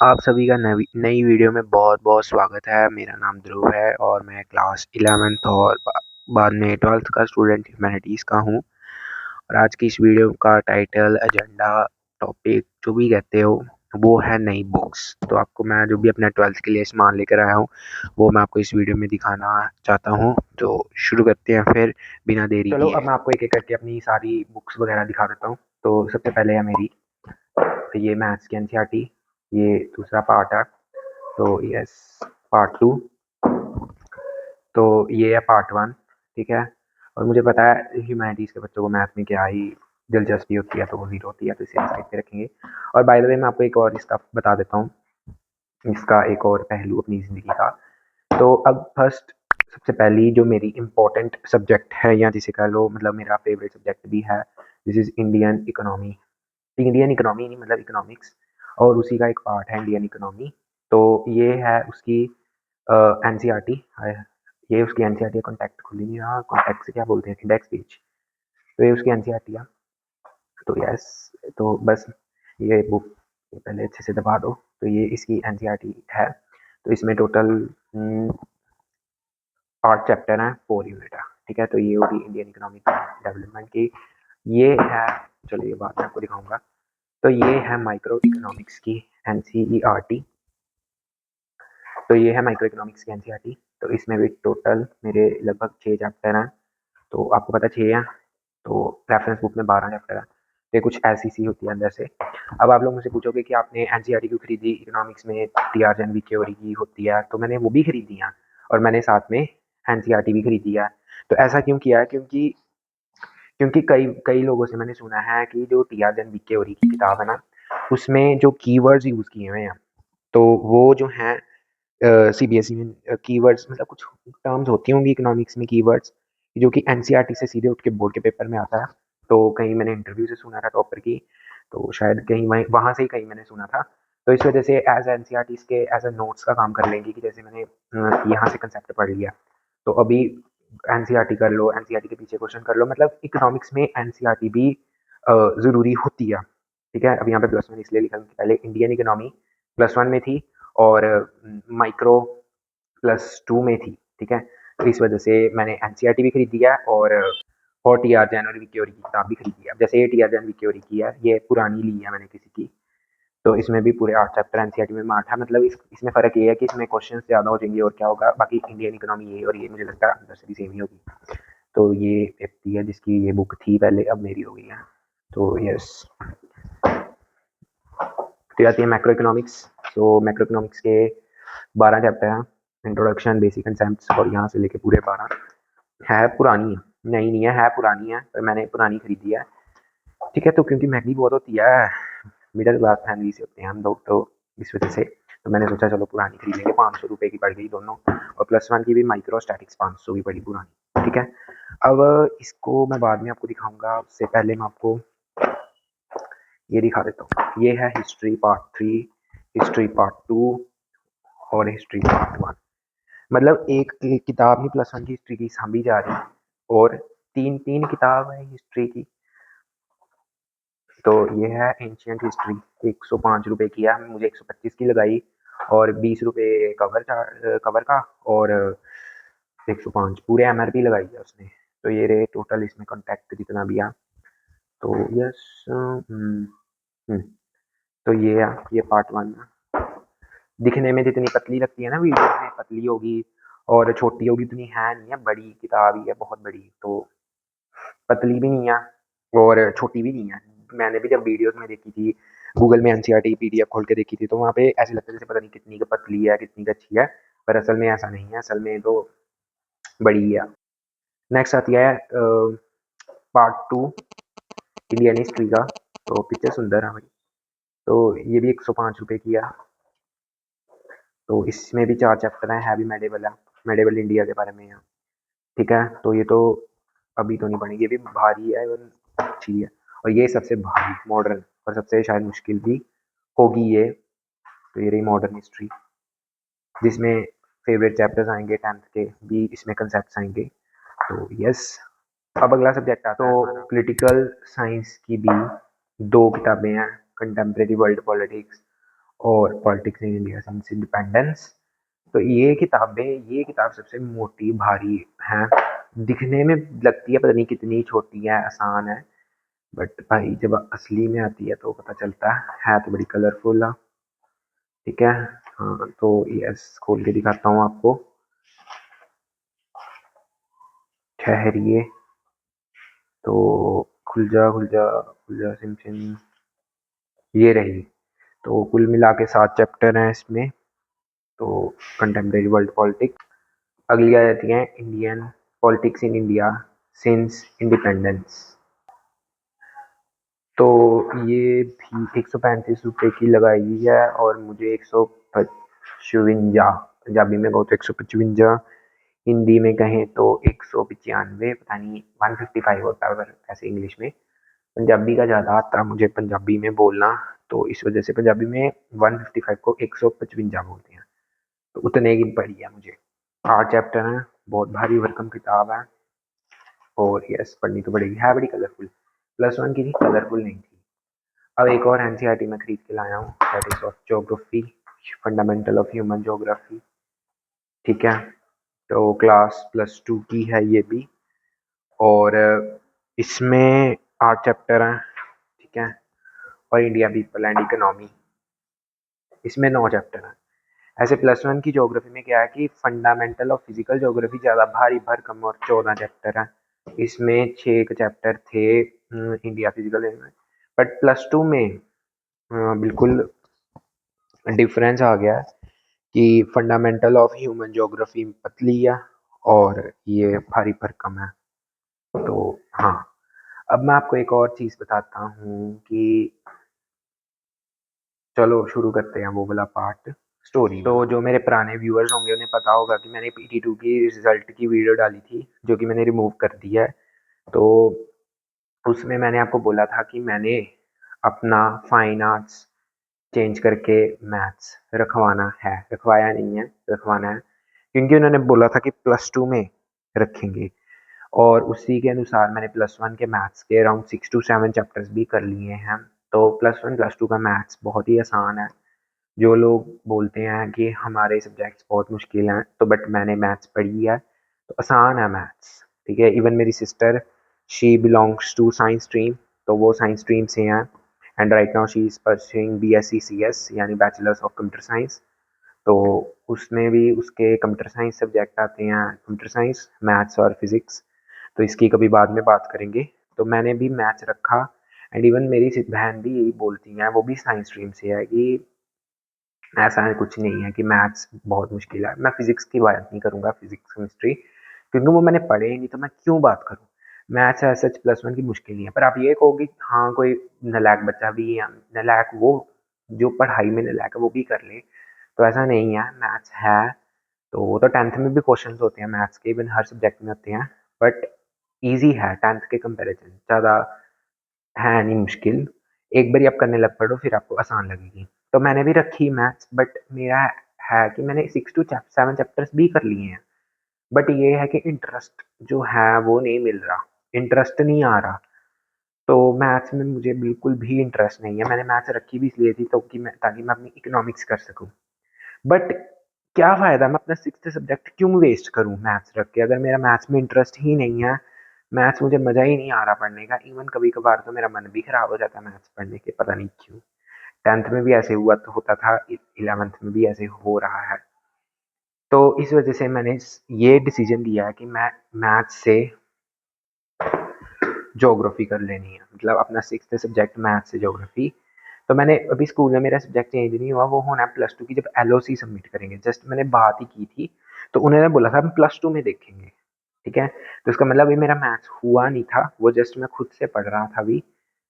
आप सभी का नई वीडियो में बहुत-बहुत स्वागत है। मेरा नाम ध्रुव है और मैं क्लास 11th और बाद में 12th का स्टूडेंट ह्यूमैनिटीज़ का हूँ। और आज की इस वीडियो का टाइटल, एजेंडा, टॉपिक जो भी कहते हो, वो है नई बुक्स। तो आपको मैं जो भी अपना 12th के लिए सामान लेकर आया हूँ, वो मैं आपको इस वीडियो में दिखाना चाहता हूँ। तो शुरू करते हैं फिर बिना देरी किए। चलो अब मैं आपको एक-एक करके अपनी सारी बुक्स वगैरह दिखा देता हूँ। तो सबसे पहले है मेरी ये मैथ्स की एनसीईआरटी, ये दूसरा पार्ट है। तो यस, पार्ट 2। तो ये है पार्ट 1, ठीक है। और मुझे पता है ह्यूमैनिटीज़ के बच्चों को मैथ में क्या ही दिलचस्पी होती है, तो वो ज़ीरो होती है, तो इसे हम साइड पे रखेंगे। और बाय द वे मैं आपको एक और इसका बता देता हूँ, इसका एक और पहलू अपनी ज़िंदगी का। तो अब फर्स्ट सबसे पहली जो मेरी इम्पोर्टेंट सब्जेक्ट है, या जिसे कह लो मतलब मेरा फेवरेट सब्जेक्ट भी है, this is Indian economy. Indian economy नहीं मतलब इकोनॉमिक्स, और उसी का एक पार्ट है इंडियन इकोनॉमी। तो ये है उसकी एनसीईआरटी, ये उसकी एनसीईआरटी कॉन्टैक्ट खुल ही नहीं रहा, कॉन्टैक्ट से क्या बोलते हैं, इंडेक्स पेज। तो ये उसकी एनसीईआरटी है। तो यस, तो बस ये बुक पहले अच्छे से दबा दो। तो ये इसकी एनसीईआरटी है। तो इसमें टोटल 8 चैप्टर हैं, 4 यूनिट है, ठीक है। तो ये होगी इंडियन इकोनॉमिक डेवलपमेंट की। ये है, चलो ये बात मैं आपको दिखाऊंगा। तो ये है माइक्रो इकोनॉमिक्स की एनसीईआरटी। तो ये है माइक्रो इकोनॉमिक्स की एनसीईआरटी। तो इसमें भी टोटल मेरे लगभग 6 चैप्टर हैं। तो आपको पता 6 हैं, तो रेफरेंस बुक में 12 चैप्टर हैं। तो ये कुछ ऐसी सी होती है अंदर से। अब आप लोग मुझसे पूछोगे कि आपने एनसीईआरटी क्यों खरीदी, इकोनॉमिक्स में टीआर जैन वीके की होती है। तो मैंने वो भी खरीदी है, और मैंने साथ में एनसीईआरटी भी खरीदी है। तो ऐसा क्यों किया है, क्योंकि क्योंकि कई कई लोगों से मैंने सुना है कि जो टीआर जैन वीके की किताब है ना, उसमें जो कीवर्ड्स यूज़ किए हुए हैं, तो वो जो हैं सीबीएसई में कीवर्ड्स मतलब कुछ टर्म्स होती होंगी इकोनॉमिक्स में कीवर्ड्स, जो कि एनसीईआरटी से सीधे उठ के बोर्ड के पेपर में आता है। तो कहीं मैंने इंटरव्यू से सुना था टॉपर की, तो शायद कहीं वहाँ से ही कहीं मैंने सुना था। तो इस वजह से एज एनसीईआरटी के एज अ नोट्स का काम कर लेंगे कि जैसे मैंने यहाँ से कंसेप्ट पढ़ लिया, तो अभी एनसीईआरटी कर लो, एनसीईआरटी के पीछे क्वेश्चन कर लो। मतलब इकोनॉमिक्स में एनसीईआरटी भी ज़रूरी होती है, ठीक है। अब यहाँ पे +1 इसलिए लिखा कि पहले इंडियन इकोनॉमी +1 में थी, और माइक्रो +2 में थी, ठीक है। तो इस वजह से मैंने एनसीईआरटी भी खरीदी है, और टीआर जैन और वीके की किताब भी खरीदी है। जैसे ये टीआर जैन वीके की है, ये पुरानी ली है मैंने किसी की। तो इसमें भी पूरे 8 चैप्टर, एनसीईआरटी में 8 है। मतलब इसमें फ़र्क ये है कि इसमें क्वेश्चन ज़्यादा हो जाएंगे, और क्या होगा, बाकी इंडियन इकोनॉमी ये और ये मुझे लगता है अंदर से भी सेम ही होगी। तो ये व्यक्ति है जिसकी ये बुक थी पहले, अब मेरी हो गई है। तो यस, तो आती है मैक्रो इकोनॉमिक्स। तो मैक्रो इकोनॉमिक्स के 12 चैप्टर हैं, इंट्रोडक्शन, बेसिक कंसेप्ट्स, और यहाँ से लेके पूरे 12। है पुरानी है, नई नहीं है, पुरानी है, पर मैंने पुरानी खरीदी है, ठीक है। तो क्योंकि महंगी बहुत होती है, मिडिल क्लास फैमिली से होते हैं हम लोग, तो इस वजह से तो मैंने सोचा चलो पुरानी खरीद लेंगे। 500 रुपये की पड़ गई दोनों, और +1 की भी माइक्रो स्टैटिक्स 500 की पड़ी पुरानी, ठीक है। अब इसको मैं बाद में आपको दिखाऊंगा, उससे पहले मैं आपको ये दिखा देता हूँ। ये है हिस्ट्री पार्ट 3, हिस्ट्री पार्ट 2, और हिस्ट्री पार्ट 1। मतलब एक किताब ही +1 की हिस्ट्री की सामभी जा रही है, और तीन तीन किताब है हिस्ट्री की। तो ये है एंशियंट हिस्ट्री, 105 रुपये की है, मुझे 125 की लगाई, और 20 रुपये कवर का, और 105 पूरे एमआरपी लगाई है उसने। तो ये रहे टोटल इसमें कॉन्टैक्ट जितना भी है। तो यस, तो ये पार्ट 1 है। दिखने में जितनी पतली लगती है ना वीडियो में, पतली होगी और छोटी होगी, उतनी है नहीं है, बड़ी किताब ही है, बहुत बड़ी। तो पतली भी नहीं है और छोटी भी नहीं है। मैंने भी जब वीडियोस में देखी थी, गूगल में एनसीईआरटी पीडीएफ खोल के देखी थी, तो वहाँ पे ऐसे लगता है जैसे पता नहीं कितनी का पतली है, कितनी का अच्छी है, पर असल में ऐसा नहीं है, असल में तो बड़ी है। नेक्स्ट आती है पार्ट 2 इंडियन हिस्ट्री का। तो पिक्चर सुंदर है भाई। तो ये भी 105 रुपये की है। तो इसमें भी 4 चैप्टर हैं, हैवी मेडिवल है, मेडिवल इंडिया के बारे में है, ठीक है। तो ये तो अभी तो नहीं पढ़ेंगे, ये भी भारी है और अच्छी है। और ये सबसे भारी मॉडर्न और सबसे शायद मुश्किल भी होगी ये। तो ये रही मॉडर्न हिस्ट्री, जिसमें फेवरेट चैप्टर्स आएंगे 10th के भी, इसमें कंसेप्ट आएंगे। तो यस, अब अगला सब्जेक्ट आता है हमारा पॉलिटिकल साइंस की भी 2 किताबें हैं, कंटेम्प्रेरी वर्ल्ड पॉलिटिक्स और politics in India since independence. तो ये किताब सबसे मोटी भारी है, दिखने में लगती है पता नहीं कितनी छोटी है, आसान है, बट भाई जब असली में आती है तो पता चलता है तो बड़ी कलरफुल है। ठीक है, हाँ तो यस खोल के दिखाता हूँ आपको, ठहरिए। तो खुल जा खुल जा खुल जा सिम सिम, ये रही। तो कुल मिला के 7 चैप्टर हैं इसमें। तो कंटेम्प्रेरी वर्ल्ड पॉलिटिक्स, अगली आ जाती है Indian politics in India since independence. तो ये भी 135 रुपये की लगाई हुई है और मुझे 155, पंजाबी में कहो तो 155, हिंदी में कहें तो 195, पता नहीं 155 होता है अगर ऐसे इंग्लिश में। पंजाबी का ज़्यादा आता है मुझे पंजाबी में बोलना, तो इस वजह से पंजाबी में 155 को 155 बोलते हैं। तो उतने की पड़ी है मुझे। 8 चैप्टर हैं, बहुत भारी भरकम किताब है और यस पढ़नी तो पड़ेगी, है बड़ी कलरफुल। +1 की थी, कलरफुल नहीं थी। अब एक और एनसीईआरटी में खरीद के लाया हूँ, that is of geography, fundamental of human geography. ठीक है, तो क्लास +2 की है ये भी, और इसमें 8 चैप्टर हैं। ठीक है, और इंडिया पीपल एंड इकोनॉमी, इसमें 9 चैप्टर हैं। ऐसे +1 की ज्योग्राफी में क्या है कि फंडामेंटल ऑफ फिजिकल ज्योग्राफी ज़्यादा भारी भरकम और 14 चैप्टर हैं। इसमें 6 चैप्टर थे इंडिया फिजिकल, बट +2 में बिल्कुल डिफरेंस आ गया कि फंडामेंटल ऑफ ह्यूमन ज्योग्राफी पतली है और ये भारी भरकम है। तो हाँ, अब मैं आपको एक और चीज़ बताता हूँ कि चलो शुरू करते हैं वो वाला पार्ट, स्टोरी। तो जो मेरे पुराने व्यूअर्स होंगे उन्हें पता होगा कि मैंने PT2 की रिजल्ट की वीडियो डाली थी, जो कि मैंने रिमूव कर दी है। तो उसमें मैंने आपको बोला था कि मैंने अपना फाइन आर्ट्स चेंज करके मैथ्स रखवाया नहीं है, रखवाना है, क्योंकि उन्होंने बोला था कि +2 में रखेंगे, और उसी के अनुसार मैंने +1 के मैथ्स के अराउंड 6 to 7 चैप्टर्स भी कर लिए हैं। तो +1 +2 का मैथ्स बहुत ही आसान है। जो लोग बोलते हैं कि हमारे सब्जेक्ट्स बहुत मुश्किल हैं, तो बट मैंने मैथ्स पढ़ी है तो आसान है मैथ्स। ठीक है, इवन मेरी sister she belongs to science stream, तो वो साइंस स्ट्रीम से हैं, and right now she is pursuing BSc CS यानी बैचलर्स ऑफ कंप्यूटर साइंस। तो उसमें भी उसके कंप्यूटर साइंस सब्जेक्ट आते हैं, कंप्यूटर साइंस, मैथ्स और फिज़िक्स। तो इसकी कभी बाद में बात करेंगे। तो मैंने भी मैथ्स रखा, एंड इवन मेरी बहन भी यही बोलती हैं, वो भी साइंस स्ट्रीम से है, कि ऐसा कुछ नहीं है कि मैथ्स बहुत मुश्किल है। मैं फिजिक्स की बात नहीं करूँगा, फिजिक्स केमिस्ट्री, क्योंकि वो मैंने पढ़े ही नहीं, तो मैं क्यों बात करूँ। मैथ्स एज सच +1 की मुश्किल नहीं है, पर आप ये कहोगे हाँ कोई नालायक बच्चा भी है, नालायक वो जो पढ़ाई में नालायक है वो भी कर ले, तो ऐसा नहीं है। मैथ्स है तो वो तो 10th में भी क्वेश्चन होते हैं मैथ्स के, इवन हर सब्जेक्ट में होते हैं, बट ईजी है 10th के कंपेरिजन, ज़्यादा है नहीं मुश्किल। एक बारी आप करने लग पड़ो फिर आपको आसान लगेगी। तो मैंने भी रखी मैथ्स, बट मेरा है कि मैंने 6 to 7 चैप्टर्स भी कर लिए हैं, बट ये है कि इंटरेस्ट जो है वो नहीं मिल रहा, इंटरेस्ट नहीं आ रहा। तो मैथ्स में मुझे बिल्कुल भी इंटरेस्ट नहीं है। मैंने मैथ्स रखी भी इसलिए थी तो कि मैं ताकि मैं अपनी इकोनॉमिक्स कर सकूँ, बट क्या फ़ायदा, मैं अपना 6th सब्जेक्ट क्यों वेस्ट करूँ मैथ्स रख के, अगर मेरा मैथ्स में इंटरेस्ट ही नहीं है। मैथ्स मुझे मज़ा ही नहीं आ रहा पढ़ने का, इवन कभी-कभार तो मेरा मन भी खराब हो जाता है मैथ्स पढ़ने के, पता नहीं क्यों। 10th में भी ऐसे हुआ तो होता था, 11th में भी ऐसे हो रहा है। तो इस वजह से मैंने ये डिसीजन लिया है कि मैं मैथ्स से ज्योग्राफी कर लेनी है, मतलब अपना 6th सब्जेक्ट मैथ्स से ज्योग्राफी। तो मैंने अभी स्कूल में मेरा सब्जेक्ट चेंज नहीं हुआ, वो होना है +2 की जब LOC सबमिट करेंगे, जस्ट मैंने बात ही की थी। तो उन्होंने बोला था हम +2 में देखेंगे। ठीक है, तो इसका मतलब अभी मेरा मैथ्स हुआ नहीं था, वो जस्ट मैं खुद से पढ़ रहा था अभी,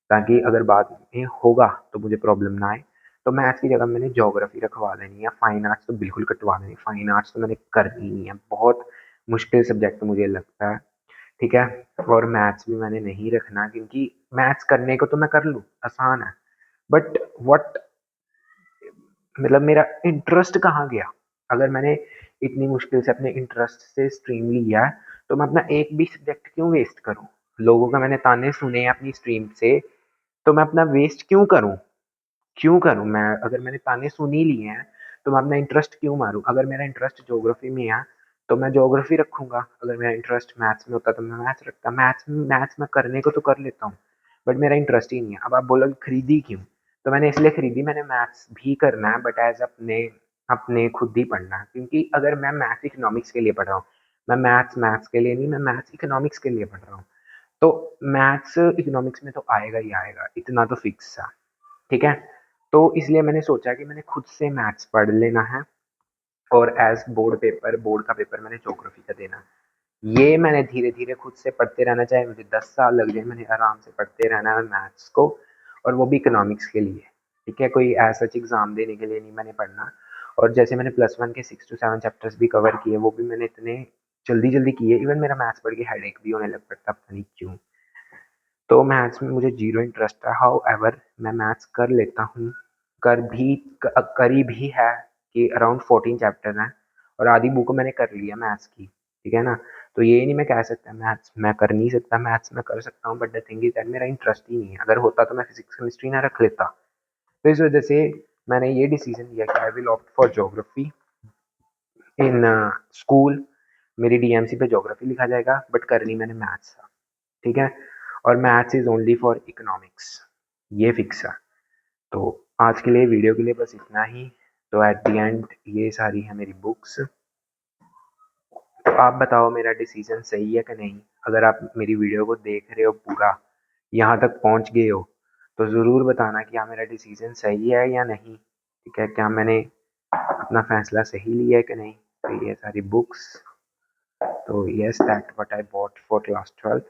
ताकि अगर बाद में होगा तो मुझे प्रॉब्लम ना आए। तो मैथ्स की जगह मैंने ज्योग्राफी रखवा देनी है, फाइन आर्ट्स तो बिल्कुल कटवा देनी, फाइन आर्ट्स तो मैंने करनी नहीं है, बहुत मुश्किल सब्जेक्ट मुझे लगता है। ठीक है, और मैथ्स भी मैंने नहीं रखना, क्योंकि मैथ्स करने को तो मैं कर लूँ, आसान है, बट व्हाट, मतलब मेरा इंटरेस्ट कहाँ गया। अगर मैंने इतनी मुश्किल से अपने इंटरेस्ट से स्ट्रीम लिया है, तो मैं अपना एक भी सब्जेक्ट क्यों वेस्ट करूँ। लोगों का मैंने ताने सुने हैं अपनी स्ट्रीम से, तो मैं अपना वेस्ट क्यों करूँ। क्यों करूँ मैं? अगर मैंने ताने सुन ही लिए हैं, तो मैं अपना इंटरेस्ट क्यों मारूँ? अगर मेरा इंटरेस्ट ज्योग्राफ़ी में है, तो मैं ज्योग्राफ़ी रखूँगा, अगर मेरा इंटरेस्ट मैथ्स में होता तो मैं मैथ्स रखता। मैथ्स मैं करने को तो कर लेता हूँ, बट मेरा इंटरेस्ट ही नहीं है। अब आप बोलोगे खरीदी क्यों? तो मैंने इसलिए खरीदी, मैंने मैथ्स भी करना है बट ऐज़ अपने अपने खुद ही पढ़ना है, क्योंकि अगर मैं मैथ्स इकोनॉमिक्स के लिए पढ़ रहा हूँ, मैं मैथ्स के लिए नहीं, मैं मैथ्स इकोनॉमिक्स के लिए पढ़ रहा हूँ। तो मैथ्स इकोनॉमिक्स में तो आएगा ही आएगा, इतना तो फिक्स है, ठीक है? तो इसलिए मैंने सोचा कि मैंने खुद से मैथ्स पढ़ लेना है और एज़ बोर्ड का पेपर मैंने ज्योग्राफी का देना है। ये मैंने धीरे-धीरे खुद से पढ़ते रहना, चाहे मुझे 10 साल लग जाए, मैंने आराम से पढ़ते रहना है मैथ्स को, और वो भी इकोनॉमिक्स के लिए, ठीक है? कोई एज़ सच एग्ज़ाम देने के लिए नहीं मैंने पढ़ना। और जैसे मैंने प्लस 1 के 6 टू 7 चैप्टर्स भी कवर किए, वो भी मैंने इतने जल्दी-जल्दी किए, इवन मेरा मैथ्स पढ़ के हेडेक भी होने लग पड़ता, पता नहीं क्यों? तो मैथ्स में मुझे ज़ीरो इंटरेस्ट है, हाउएवर मैं मैथ्स कर लेता हूँ, करी भी है कि अराउंड 14 चैप्टर हैं और आधी बुक मैंने कर ली है मैथ्स की, ठीक है ना? तो ये नहीं मैं कह सकता मैथ्स मैं कर नहीं सकता, मैथ्स मैं कर सकता हूँ, but the thing is that मेरा इंटरेस्ट ही नहीं है। अगर होता तो मैं फिज़िक्स, केमिस्ट्री ना रख लेता। तो इस वजह से मैंने ये डिसीज़न लिया कि I will opt for geography in school. मेरी डीएमसी पे ज्योग्राफी लिखा जाएगा, बट करनी मैंने मैथ्स था, ठीक है? और maths is only for economics, ये फिक्स है। तो आज के लिए वीडियो के लिए बस इतना ही। तो एट द एंड ये सारी है मेरी बुक्स। तो आप बताओ मेरा डिसीजन सही है कि नहीं? अगर आप मेरी वीडियो को देख रहे हो पूरा, यहाँ तक पहुँच गए हो, तो ज़रूर बताना कि हाँ मेरा डिसीजन सही है या नहीं, ठीक है? क्या मैंने अपना फैसला सही लिया है कि नहीं? तो ये सारी बुक्स, तो yes that what I bought for class 12।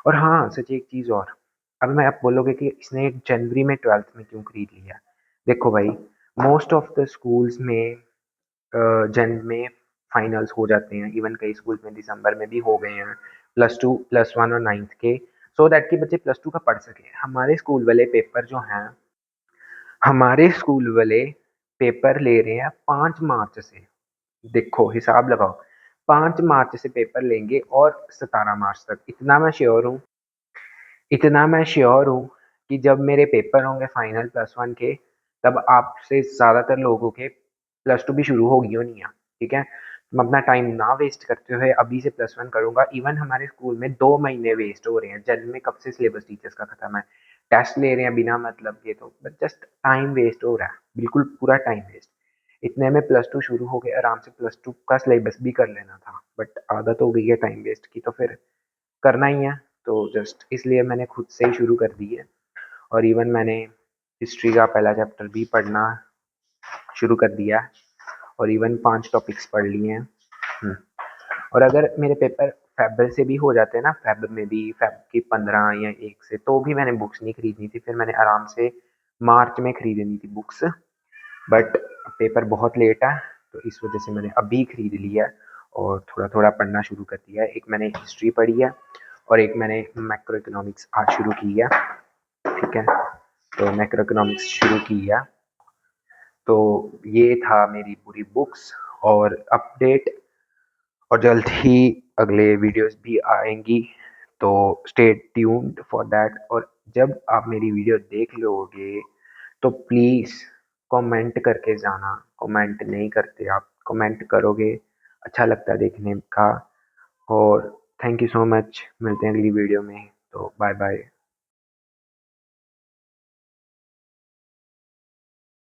और हाँ, सच एक चीज़ और, अब मैं आप बोलोगे कि इसने जनवरी में 12th में क्यों खरीद लिया? देखो भाई, मोस्ट ऑफ द स्कूल्स में जन में फाइनल्स हो जाते हैं, इवन कई स्कूल्स में दिसंबर में भी हो गए हैं, प्लस टू प्लस वन और नाइन्थ के, सो दैट कि बच्चे प्लस टू का पढ़ सकें। हमारे स्कूल वाले पेपर ले रहे हैं 5 मार्च से। देखो हिसाब लगाओ, 5 मार्च से पेपर लेंगे और 17 मार्च तक। इतना मैं श्योर हूँ कि जब मेरे पेपर होंगे फाइनल प्लस वन के, तब आपसे ज़्यादातर लोगों के प्लस टू भी शुरू होगी होनी है, ठीक है? मैं अपना टाइम ना वेस्ट करते हुए अभी से प्लस वन करूँगा। इवन हमारे स्कूल में 2 महीने वेस्ट हो रहे हैं, जन में कब से सिलेबस टीचर्स का खत्म है, टेस्ट ले रहे हैं बिना मतलब के, तो बस जस्ट टाइम वेस्ट हो रहा है, बिल्कुल पूरा टाइम वेस्ट। इतने में प्लस टू शुरू हो गया, आराम से प्लस टू का सिलेबस भी कर लेना था, बट आदत हो गई है टाइम वेस्ट की, तो फिर करना ही है। तो जस्ट इसलिए मैंने खुद से ही शुरू कर दी है। और इवन मैंने हिस्ट्री का पहला चैप्टर भी पढ़ना शुरू कर दिया है, और इवन 5 टॉपिक्स पढ़ लिए हैं। और अगर मेरे पेपर फेब से भी हो जाते हैं ना, फेब की 15 या 1 से, तो भी मैंने बुक्स नहीं खरीदनी थी, फिर मैंने आराम से मार्च में खरीदनी थी बुक्स, बट पेपर बहुत लेट है, तो इस वजह से मैंने अभी खरीद लिया है और थोड़ा थोड़ा पढ़ना शुरू कर दिया है। एक मैंने हिस्ट्री पढ़ी है और एक मैंने मैक्रो इकोनॉमिक्स आज शुरू की है, ठीक है? तो मैक्रो इकोनॉमिक्स शुरू की है। तो ये था मेरी पूरी बुक्स और अपडेट, और जल्द ही अगले वीडियोस भी आएंगी, तो स्टे ट्यून्ड फॉर दैट। और जब आप मेरी वीडियो देख लोगे तो प्लीज़ कमेंट करके जाना। कमेंट नहीं करते आप, कमेंट करोगे, अच्छा लगता है देखने का। और थैंक यू सो मच, मिलते हैं अगली वीडियो में, तो बाय बाय।